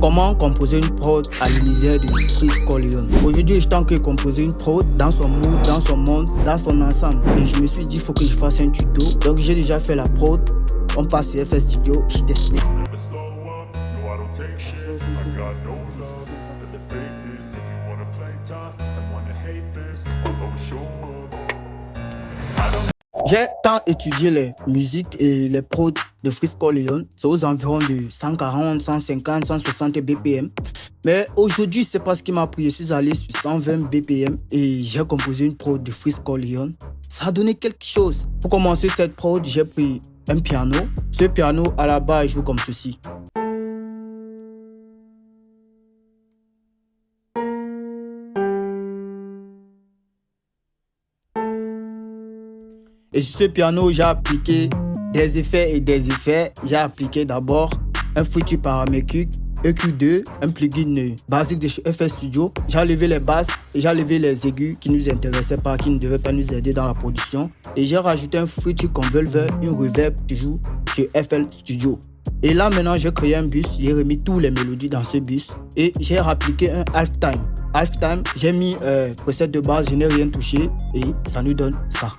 Comment composer une prod à l'univers de Freeze Corleone. Aujourd'hui, je tente de composer une prod dans son mood, dans son monde, dans son ensemble. Et je me suis dit, il faut que je fasse un tuto. Donc j'ai déjà fait la prod. On passe sur FL Studio, je t'explique. J'ai tant étudié les musiques et les prods de Freeze Corleone. C'est aux environs de 140, 150, 160 BPM. Mais aujourd'hui, c'est pas ce qui m'a pris. Je suis allé sur 120 BPM et j'ai composé une prod de Freeze Corleone. Ça a donné quelque chose. Pour commencer cette prod, j'ai pris un piano. Ce piano, à la base, joue comme ceci. Et sur ce piano, j'ai appliqué des effets et des effets. J'ai appliqué d'abord un Fruity paramétrique, EQ2, un plugin basique de chez FL Studio. J'ai enlevé les basses et j'ai enlevé les aigus qui ne nous intéressaient pas, qui ne devaient pas nous aider dans la production. Et j'ai rajouté un Fruity Convolver, une reverb qui joue chez FL Studio. Et là maintenant, j'ai créé un bus, j'ai remis toutes les mélodies dans ce bus et j'ai appliqué un halftime. Halftime, j'ai mis preset de base, je n'ai rien touché et ça nous donne ça.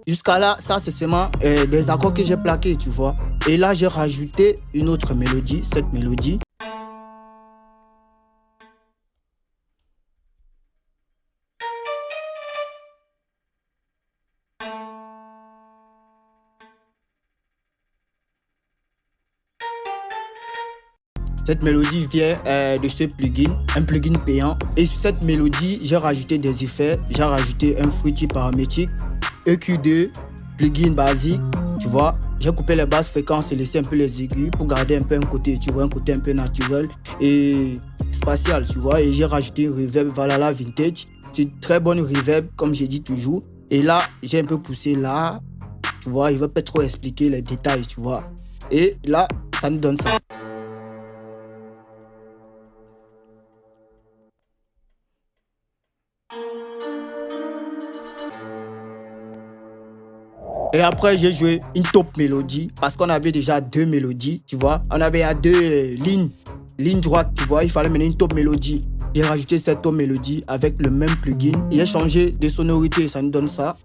Jusqu'à là, ça c'est seulement des accords que j'ai plaqués, tu vois. Et là, j'ai rajouté une autre mélodie, cette mélodie. Cette mélodie vient de ce plugin, un plugin payant. Et sur cette mélodie, j'ai rajouté des effets. J'ai rajouté un Fruity paramétrique, EQ2, plugin basique, tu vois. J'ai coupé les basses fréquences et laissé un peu les aigus pour garder un peu un côté, tu vois, un côté un peu naturel et spatial, tu vois. Et j'ai rajouté une reverb Valhalla Vintage. C'est une très bonne reverb, comme j'ai dit toujours. Et là, j'ai un peu poussé là, tu vois. Il va pas trop expliquer les détails, tu vois. Et là, ça nous donne ça. Et après, j'ai joué une top mélodie parce qu'on avait déjà deux mélodies, tu vois. On avait deux lignes droites, tu vois. Il fallait mener une top mélodie. J'ai rajouté cette top mélodie avec le même plugin. J'ai changé de sonorité, ça nous donne ça.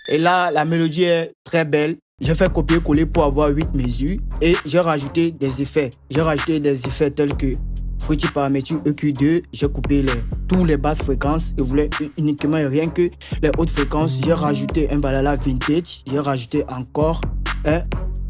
Et là, la mélodie est très belle. J'ai fait copier-coller pour avoir 8 mesures. Et j'ai rajouté des effets. J'ai rajouté des effets tels que Fruity paramétrique EQ2, j'ai coupé tous les basses fréquences. Je voulais uniquement et rien que les hautes fréquences. J'ai rajouté un Valhalla Vintage. J'ai rajouté encore un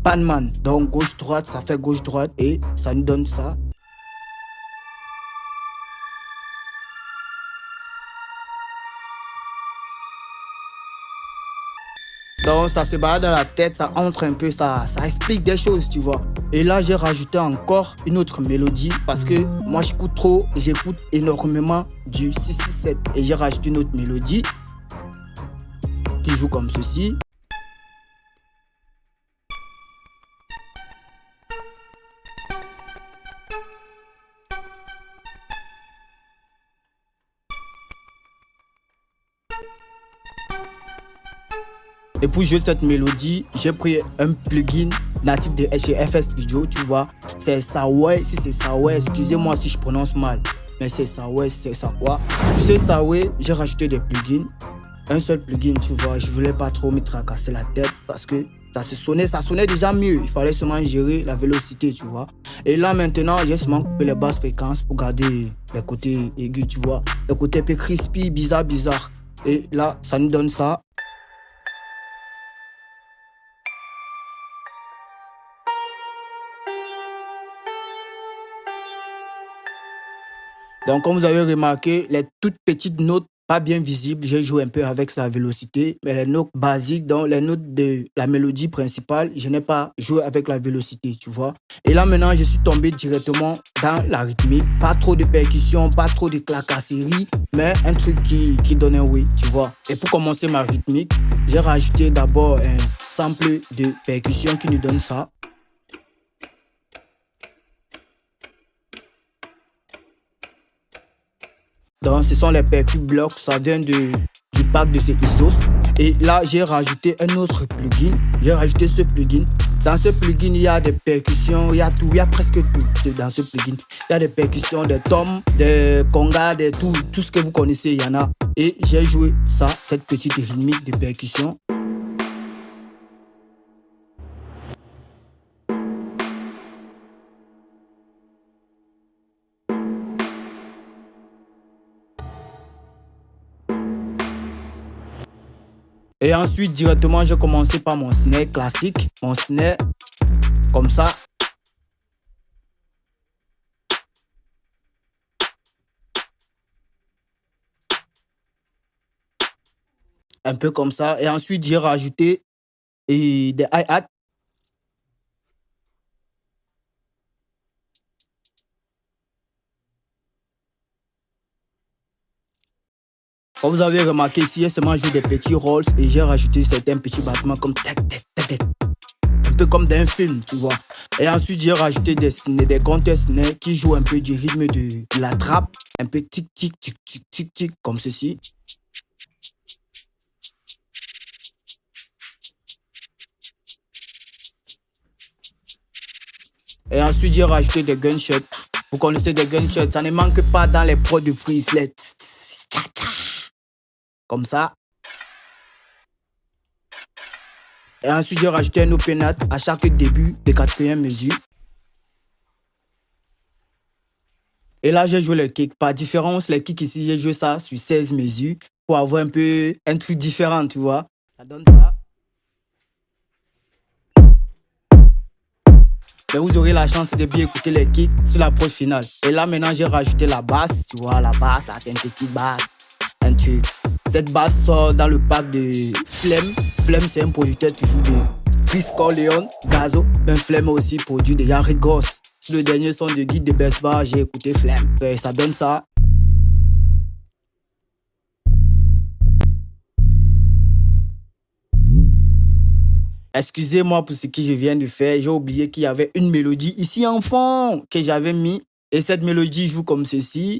Panman. Donc gauche-droite, ça fait gauche-droite et ça nous donne ça. Donc ça se balade dans la tête, ça entre un peu, ça explique des choses, tu vois. Et là, j'ai rajouté encore une autre mélodie parce que moi, j'écoute énormément du 667. Et j'ai rajouté une autre mélodie qui joue comme ceci. Et pour jouer cette mélodie, j'ai pris un plugin natif de chez FL Studio, tu vois. C'est Saway, si c'est Saway, excusez-moi si je prononce mal. Mais c'est Saway, c'est ça quoi. Pour ce Saway, j'ai rajouté des plugins. Un seul plugin, tu vois. Je voulais pas trop me tracasser la tête parce que ça sonnait déjà mieux. Il fallait seulement gérer la vélocité, tu vois. Et là maintenant, j'ai seulement coupé les basses fréquences pour garder les côtés aigus, tu vois. Les côtés un peu crispy, bizarre. Et là, ça nous donne ça. Donc, comme vous avez remarqué, les toutes petites notes pas bien visibles, j'ai joué un peu avec la vélocité. Mais les notes basiques, donc les notes de la mélodie principale, je n'ai pas joué avec la vélocité, tu vois. Et là, maintenant, je suis tombé directement dans la rythmique. Pas trop de percussions, pas trop de clacasseries, mais un truc qui donne un oui, tu vois. Et pour commencer ma rythmique, j'ai rajouté d'abord un sample de percussion qui nous donne ça. Donc ce sont les percus blocs, ça vient du pack de ces Isos. Et là j'ai rajouté un autre plugin. J'ai rajouté ce plugin. Dans ce plugin il y a des percussions, il y a tout, il y a presque tout dans ce plugin. Il y a des percussions, des toms, des congas, des tout ce que vous connaissez, il y en a. Et j'ai joué ça, cette petite rythmique de percussion. Et ensuite, directement, j'ai commencé par mon snare classique. Mon snare, comme ça. Un peu comme ça. Et ensuite, j'ai rajouté des hi-hats. Comme vous avez remarqué ici, j'ai seulement joué des petits rolls et j'ai rajouté certains petits battements comme tac, tac, tac, tac. Un peu comme dans un film, tu vois. Et ensuite, j'ai rajouté des compteurs snares qui jouent un peu du rythme de la trappe. Un peu tic, tic, tic, tic, tic, tic, comme ceci. Et ensuite, j'ai rajouté des gunshots. Vous connaissez des gunshots, ça ne manque pas dans les prods de Freeze. Comme ça. Et ensuite, j'ai rajouté un open hat à chaque début de 4e mesure. Et là, j'ai joué le kick. Par différence, les kicks ici, j'ai joué ça sur 16 mesures pour avoir un peu un truc différent, tu vois. Ça donne ça. Mais vous aurez la chance de bien écouter les kicks sur l'approche finale. Et là, maintenant, j'ai rajouté la basse, tu vois, la basse, la synthétique basse. Un truc. Cette basse sort dans le pack de Flemme. Flemme, c'est un producteur toujours de Chris Corleone, Gazo. Ben Flemme aussi produit de Harry Goss. Sur le dernier son de Guide de Best Bar, j'ai écouté Flemme. Ben, ça donne ça. Excusez-moi pour ce que je viens de faire. J'ai oublié qu'il y avait une mélodie ici en fond que j'avais mis. Et cette mélodie joue comme ceci.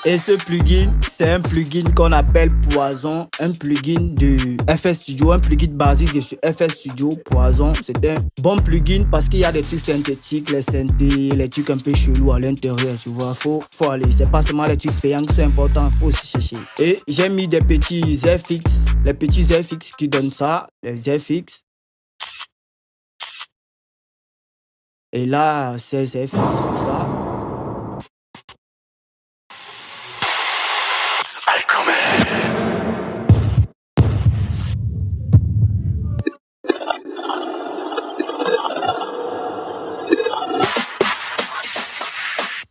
Et ce plugin, c'est un plugin qu'on appelle Poison, un plugin de FL Studio, un plugin basique de FL Studio. Poison, c'est un bon plugin parce qu'il y a des trucs synthétiques, les synthés, les trucs un peu chelous à l'intérieur, tu vois. Faut aller, c'est pas seulement les trucs payants qui sont importants, faut aussi chercher. Et j'ai mis des petits FX, les petits FX qui donnent ça, les FX. Et là, c'est FX comme ça.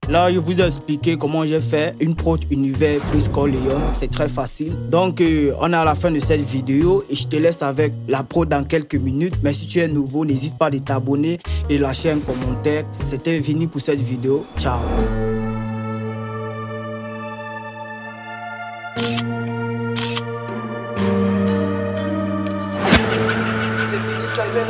Là, je vous ai expliqué comment j'ai fait une prod univers Chris Corleone. C'est très facile. Donc, on est à la fin de cette vidéo et je te laisse avec la prod dans quelques minutes. Mais si tu es nouveau, n'hésite pas à t'abonner et lâcher un commentaire. C'était Vini pour cette vidéo. Ciao. C'est Vini Calvin,